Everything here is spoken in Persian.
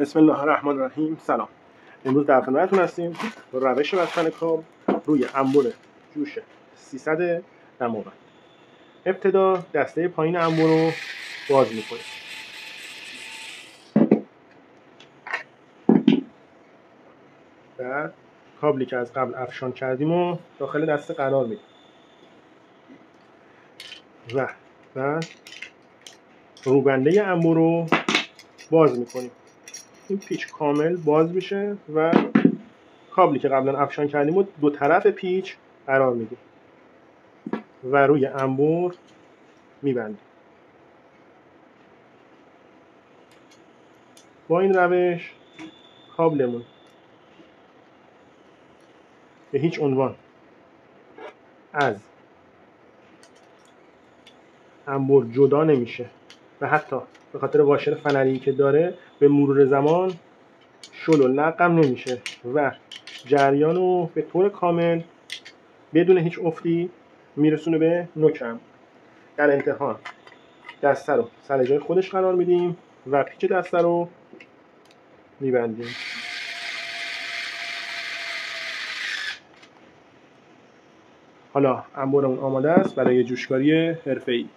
بسم الله الرحمن الرحیم. سلام. امروز در خدمتتون هستیم با روش بستن کابل روی انبر جوش 300 دماوند. ابتدا دسته پایین انبر رو باز میکنیم. بعد کابلی که از قبل افشان کردیم و داخل دسته قرار میدیم و بعد روبنده انبر رو باز میکنیم. این پیچ کامل باز میشه و کابلی که قبلا افشان کردیم و دو طرف پیچ قرار میدیم و روی انبر میبندیم. با این روش کابلمون به هیچ عنوان از انبر جدا نمیشه و حتی به خاطر واشر فنری که داره به مرور زمان شل و لقم نمیشه و جریان رو به طور کامل بدون هیچ افتی میرسونه به نوک انبر. در انتها دسته رو سر جای خودش قرار میدیم و پیچ دسته رو میبندیم. حالا انبرمون آماده است برای جوشکاری حرفه‌ای.